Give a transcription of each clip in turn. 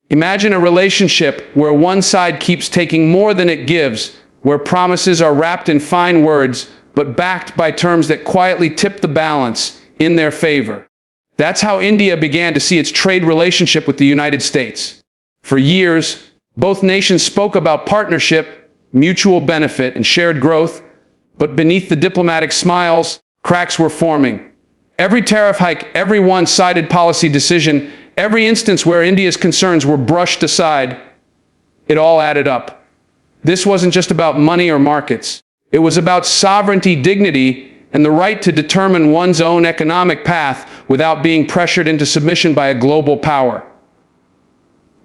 Imagine a relationship where one side keeps taking more than it gives, where promises are wrapped in fine words, but backed by terms that quietly tip the balance in their favor. That's how India began to see its trade relationship with the United States. For years, both nations spoke about partnership, mutual benefit, and shared growth, but beneath the diplomatic smiles, cracks were forming. Every tariff hike, every one-sided policy decision, every instance where India's concerns were brushed aside, it all added up. This wasn't just about money or markets. It was about sovereignty, dignity, and the right to determine one's own economic path without being pressured into submission by a global power.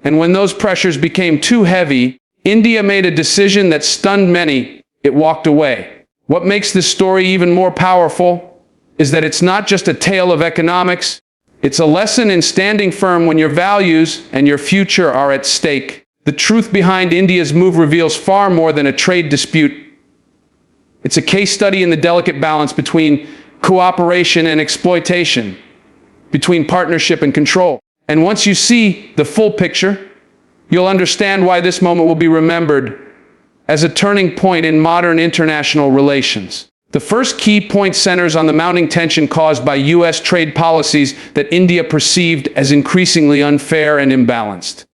And when those pressures became too heavy, India made a decision that stunned many. It walked away. What makes this story even more powerful is that it's not just a tale of economics. It's a lesson in standing firm when your values and your future are at stake. The truth behind India's move reveals far more than a trade dispute. It's a case study in the delicate balance between cooperation and exploitation, between partnership and control. And once you see the full picture, you'll understand why this moment will be remembered as a turning point in modern international relations. The first key point centers on the mounting tension caused by U.S. trade policies that India perceived as increasingly unfair and imbalanced.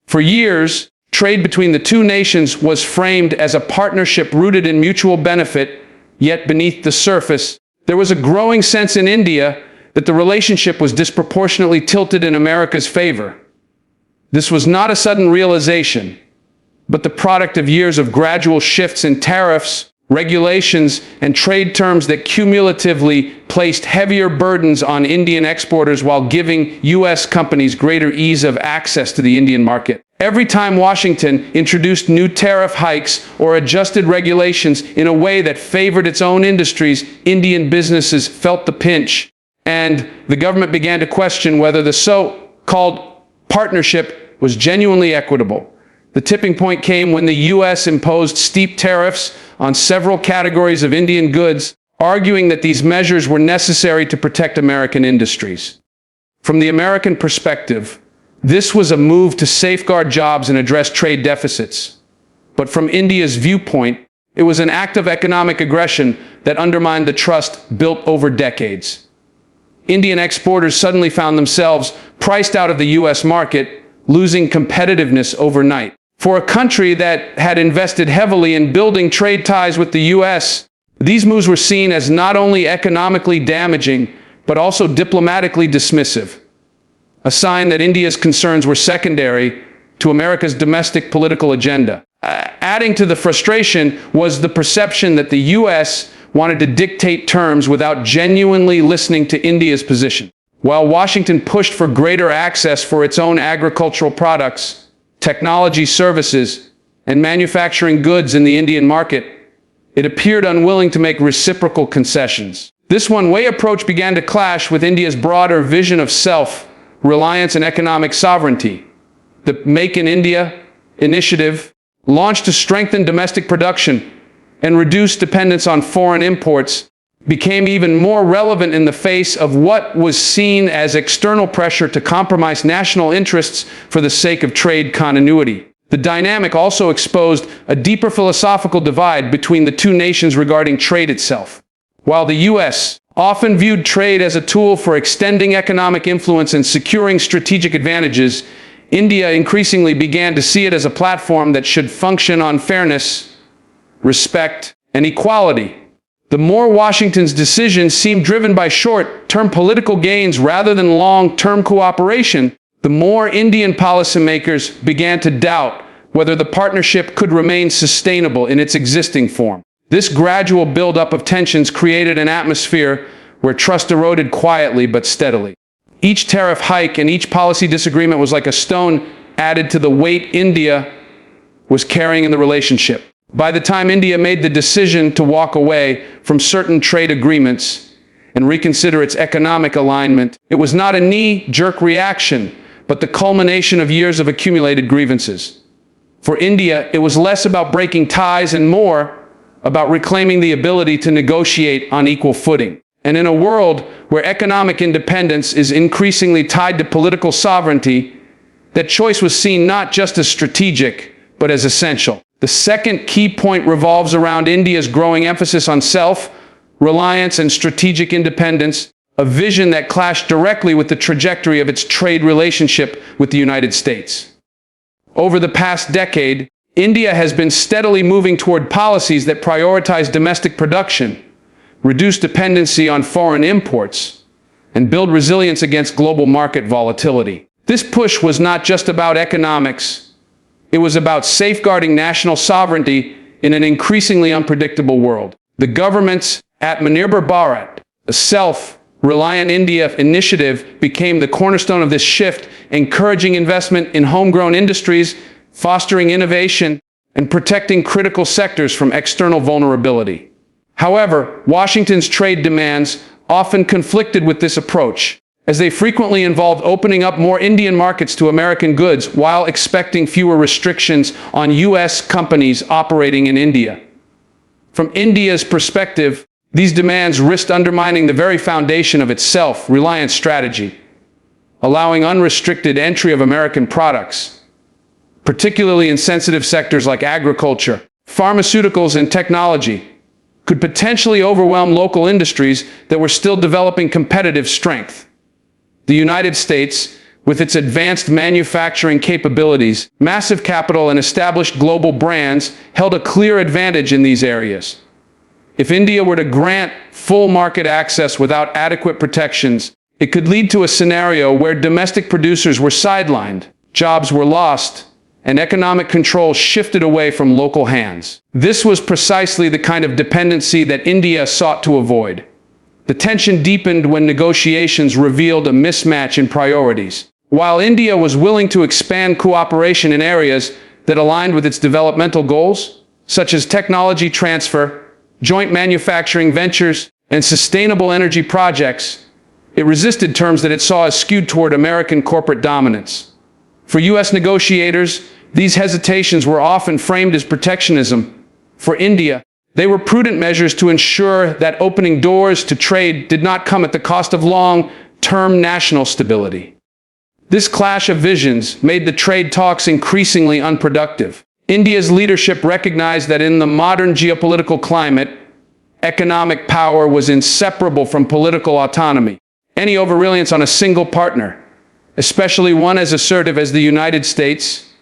For years, trade between the two nations was framed as a partnership rooted in mutual benefit, yet beneath the surface, there was a growing sense in India that the relationship was disproportionately tilted in America's favor. This was not a sudden realization, but the product of years of gradual shifts in tariffs, regulations, and trade terms that cumulatively placed heavier burdens on Indian exporters while giving U.S. companies greater ease of access to the Indian market. Every time Washington introduced new tariff hikes or adjusted regulations in a way that favored its own industries, Indian businesses felt the pinch, and the government began to question whether the so-called partnership was genuinely equitable. The tipping point came when the U.S. imposed steep tariffs on several categories of Indian goods, arguing that these measures were necessary to protect American industries. From the American perspective, this was a move to safeguard jobs and address trade deficits. But from India's viewpoint, it was an act of economic aggression that undermined the trust built over decades. Indian exporters suddenly found themselves priced out of the U.S. market, losing competitiveness overnight. For a country that had invested heavily in building trade ties with the U.S., these moves were seen as not only economically damaging, but also diplomatically dismissive. A sign that India's concerns were secondary to America's domestic political agenda. Adding to the frustration was the perception that the U.S. wanted to dictate terms without genuinely listening to India's position. While Washington pushed for greater access for its own agricultural products, technology services, and manufacturing goods in the Indian market, it appeared unwilling to make reciprocal concessions. This one-way approach began to clash with India's broader vision of self-reliance and economic sovereignty. The Make in India initiative, launched to strengthen domestic production and reduce dependence on foreign imports, became even more relevant in the face of what was seen as external pressure to compromise national interests for the sake of trade continuity. The dynamic also exposed a deeper philosophical divide between the two nations regarding trade itself. While the U.S. often viewed trade as a tool for extending economic influence and securing strategic advantages, India increasingly began to see it as a platform that should function on fairness, respect, and equality. The more Washington's decisions seemed driven by short-term political gains rather than long-term cooperation, the more Indian policymakers began to doubt whether the partnership could remain sustainable in its existing form. This gradual buildup of tensions created an atmosphere where trust eroded quietly but steadily. Each tariff hike and each policy disagreement was like a stone added to the weight India was carrying in the relationship. By the time India made the decision to walk away from certain trade agreements and reconsider its economic alignment, it was not a knee-jerk reaction, but the culmination of years of accumulated grievances. For India, it was less about breaking ties and more about reclaiming the ability to negotiate on equal footing. And in a world where economic independence is increasingly tied to political sovereignty, That choice was seen not just as strategic, but as essential. The second key point revolves around India's growing emphasis on self-reliance and strategic independence, a vision that clashed directly with the trajectory of its trade relationship with the United States. Over the past decade, India has been steadily moving toward policies that prioritize domestic production, reduce dependency on foreign imports, and build resilience against global market volatility. This push was not just about economics. It was about safeguarding national sovereignty in an increasingly unpredictable world. The government's Atmanirbhar Bharat, a self-reliant India initiative, became the cornerstone of this shift, encouraging investment in homegrown industries, fostering innovation, and protecting critical sectors from external vulnerability. However, Washington's trade demands often conflicted with this approach, as they frequently involved opening up more Indian markets to American goods while expecting fewer restrictions on U.S. companies operating in India. From India's perspective, these demands risked undermining the very foundation of its self-reliant strategy, allowing unrestricted entry of American products, particularly in sensitive sectors like agriculture, pharmaceuticals, and technology, could potentially overwhelm local industries that were still developing competitive strength. The United States, with its advanced manufacturing capabilities, massive capital, and established global brands, held a clear advantage in these areas. If India were to grant full market access without adequate protections, it could lead to a scenario where domestic producers were sidelined, jobs were lost, and economic control shifted away from local hands. This was precisely the kind of dependency that India sought to avoid. The tension deepened when negotiations revealed a mismatch in priorities. While India was willing to expand cooperation in areas that aligned with its developmental goals, such as technology transfer, joint manufacturing ventures, and sustainable energy projects, it resisted terms that it saw as skewed toward American corporate dominance. For U.S. negotiators, these hesitations were often framed as protectionism. For India, they were prudent measures to ensure that opening doors to trade did not come at the cost of long-term national stability. This clash of visions made the trade talks increasingly unproductive. India's leadership recognized that in the modern geopolitical climate, economic power was inseparable from political autonomy. Any over-reliance on a single partner, especially one as assertive as the United States,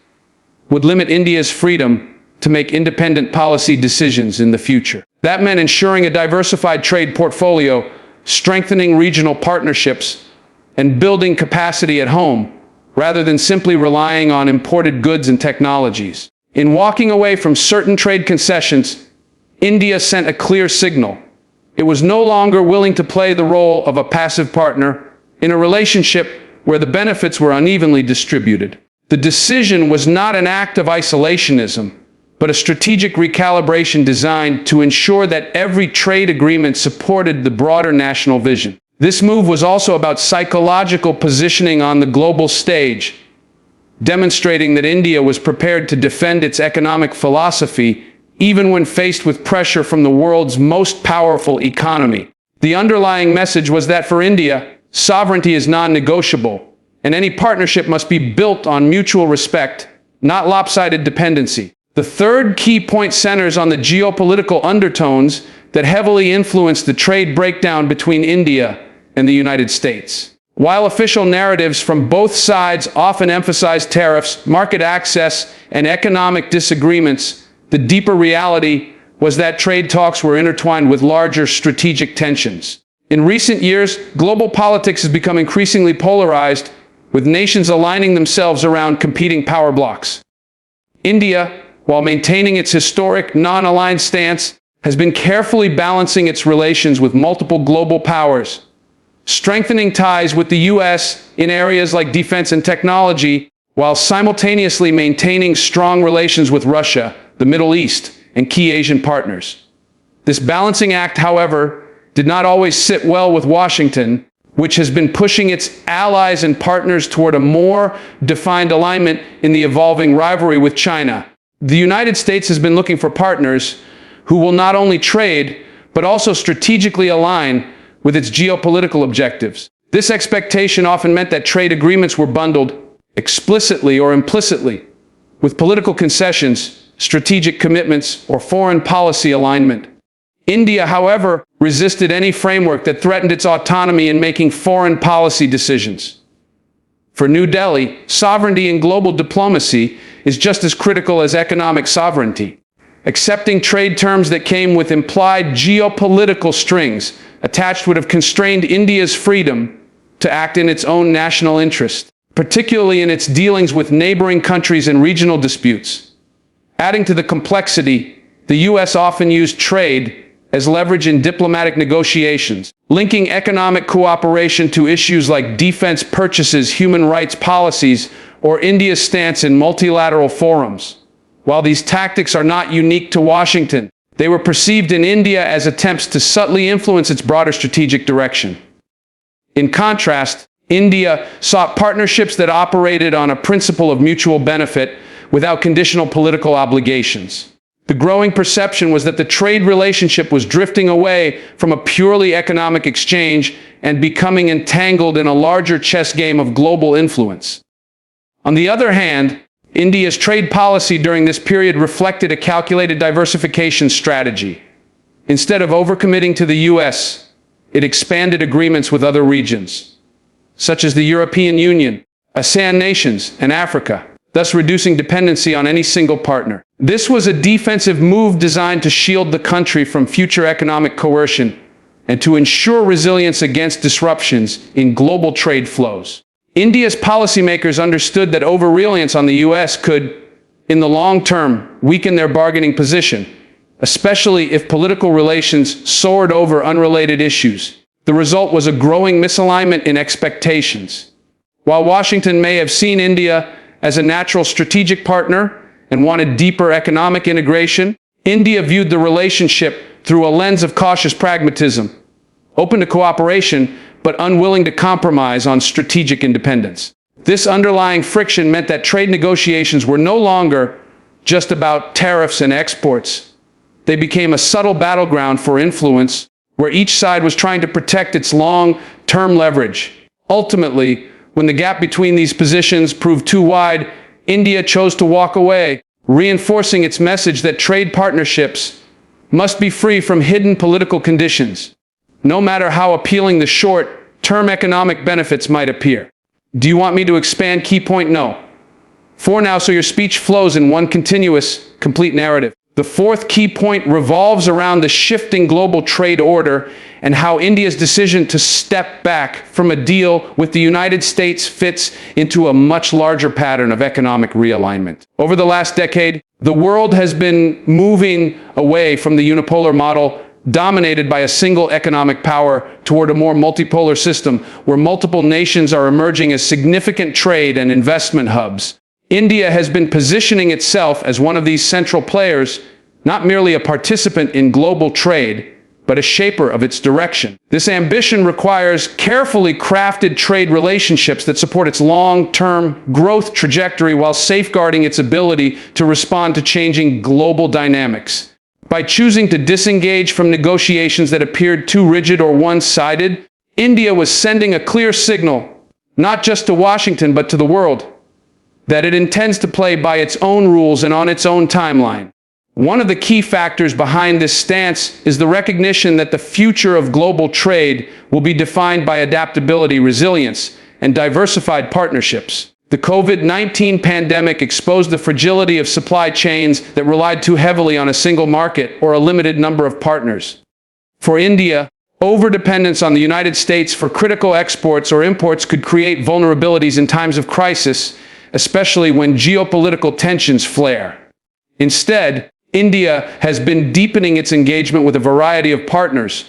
would limit India's freedom to make independent policy decisions in the future. That meant ensuring a diversified trade portfolio, strengthening regional partnerships, and building capacity at home, rather than simply relying on imported goods and technologies. In walking away from certain trade concessions, India sent a clear signal. It was no longer willing to play the role of a passive partner in a relationship where the benefits were unevenly distributed. The decision was not an act of isolationism, but a strategic recalibration designed to ensure that every trade agreement supported the broader national vision. This move was also about psychological positioning on the global stage, demonstrating that India was prepared to defend its economic philosophy even when faced with pressure from the world's most powerful economy. The underlying message was that for India, sovereignty is non-negotiable, and any partnership must be built on mutual respect, not lopsided dependency. The third key point centers on the geopolitical undertones that heavily influenced the trade breakdown between India and the United States. While official narratives from both sides often emphasize tariffs, market access, and economic disagreements, the deeper reality was that trade talks were intertwined with larger strategic tensions. In recent years, global politics has become increasingly polarized, with nations aligning themselves around competing power blocks. India, while maintaining its historic non-aligned stance, has been carefully balancing its relations with multiple global powers, strengthening ties with the U.S. in areas like defense and technology, while simultaneously maintaining strong relations with Russia, the Middle East, and key Asian partners. This balancing act, however, did not always sit well with Washington, which has been pushing its allies and partners toward a more defined alignment in the evolving rivalry with China. The United States has been looking for partners who will not only trade, but also strategically align with its geopolitical objectives. This expectation often meant that trade agreements were bundled, explicitly or implicitly, with political concessions, strategic commitments, or foreign policy alignment. India, however, resisted any framework that threatened its autonomy in making foreign policy decisions. For New Delhi, sovereignty in global diplomacy is just as critical as economic sovereignty. Accepting trade terms that came with implied geopolitical strings attached would have constrained India's freedom to act in its own national interest, particularly in its dealings with neighboring countries and regional disputes. Adding to the complexity, the U.S. often used trade as leverage in diplomatic negotiations, linking economic cooperation to issues like defense purchases, human rights policies, or India's stance in multilateral forums. While these tactics are not unique to Washington, they were perceived in India as attempts to subtly influence its broader strategic direction. In contrast, India sought partnerships that operated on a principle of mutual benefit without conditional political obligations. The growing perception was that the trade relationship was drifting away from a purely economic exchange and becoming entangled in a larger chess game of global influence. On the other hand, India's trade policy during this period reflected a calculated diversification strategy. Instead of overcommitting to the U.S., it expanded agreements with other regions, such as the European Union, ASEAN nations, and Africa, thus reducing dependency on any single partner. This was a defensive move designed to shield the country from future economic coercion and to ensure resilience against disruptions in global trade flows. India's policymakers understood that over-reliance on the U.S. could, in the long term, weaken their bargaining position, especially if political relations soared over unrelated issues. The result was a growing misalignment in expectations. While Washington may have seen India as a natural strategic partner and wanted deeper economic integration, India viewed the relationship through a lens of cautious pragmatism, open to cooperation, but unwilling to compromise on strategic independence. This underlying friction meant that trade negotiations were no longer just about tariffs and exports. They became a subtle battleground for influence, where each side was trying to protect its long-term leverage. Ultimately, when the gap between these positions proved too wide, India chose to walk away, reinforcing its message that trade partnerships must be free from hidden political conditions, no matter how appealing the short-term economic benefits might appear. Do you want me to expand key point? No. For now, so your speech flows in one continuous, complete narrative. The fourth key point revolves around the shifting global trade order and how India's decision to step back from a deal with the United States fits into a much larger pattern of economic realignment. Over the last decade, the world has been moving away from the unipolar model dominated by a single economic power toward a more multipolar system where multiple nations are emerging as significant trade and investment hubs. India has been positioning itself as one of these central players, not merely a participant in global trade, but a shaper of its direction. This ambition requires carefully crafted trade relationships that support its long-term growth trajectory while safeguarding its ability to respond to changing global dynamics. By choosing to disengage from negotiations that appeared too rigid or one-sided, India was sending a clear signal, not just to Washington but to the world, that it intends to play by its own rules and on its own timeline. One of the key factors behind this stance is the recognition that the future of global trade will be defined by adaptability, resilience, and diversified partnerships. The COVID-19 pandemic exposed the fragility of supply chains that relied too heavily on a single market or a limited number of partners. For India, overdependence on the United States for critical exports or imports could create vulnerabilities in times of crisis, especially when geopolitical tensions flare. Instead, India has been deepening its engagement with a variety of partners,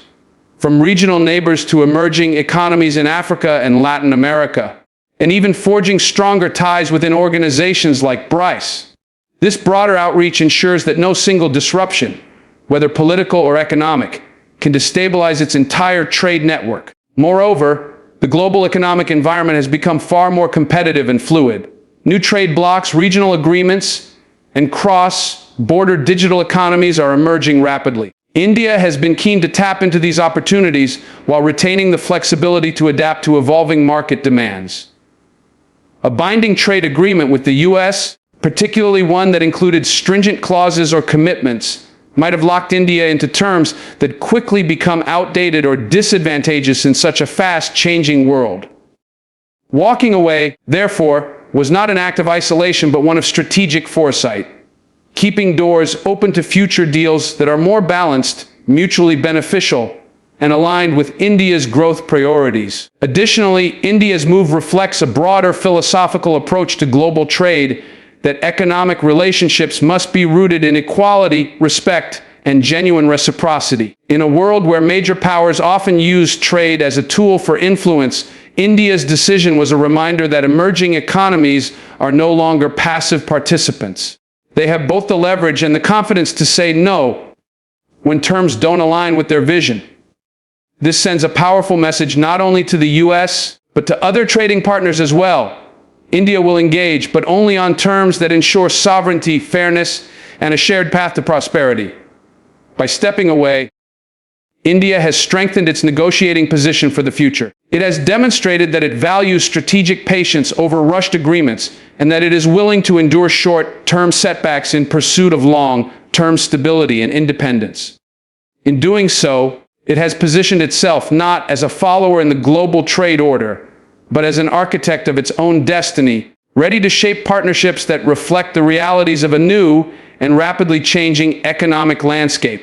from regional neighbors to emerging economies in Africa and Latin America, and even forging stronger ties within organizations like BRICS. This broader outreach ensures that no single disruption, whether political or economic, can destabilize its entire trade network. Moreover, the global economic environment has become far more competitive and fluid. New trade blocs, regional agreements, and cross-border digital economies are emerging rapidly. India has been keen to tap into these opportunities while retaining the flexibility to adapt to evolving market demands. A binding trade agreement with the U.S., particularly one that included stringent clauses or commitments, might have locked India into terms that quickly become outdated or disadvantageous in such a fast-changing world. Walking away, therefore, was not an act of isolation but one of strategic foresight, keeping doors open to future deals that are more balanced, mutually beneficial, and aligned with India's growth priorities. Additionally, India's move reflects a broader philosophical approach to global trade, that economic relationships must be rooted in equality, respect, and genuine reciprocity. In a world where major powers often use trade as a tool for influence, India's decision was a reminder that emerging economies are no longer passive participants. They have both the leverage and the confidence to say no when terms don't align with their vision. This sends a powerful message not only to the U.S., but to other trading partners as well. India will engage, but only on terms that ensure sovereignty, fairness, and a shared path to prosperity. By stepping away, India has strengthened its negotiating position for the future. It has demonstrated that it values strategic patience over rushed agreements, and that it is willing to endure short-term setbacks in pursuit of long-term stability and independence. In doing so, it has positioned itself not as a follower in the global trade order, but as an architect of its own destiny, ready to shape partnerships that reflect the realities of a new and rapidly changing economic landscape.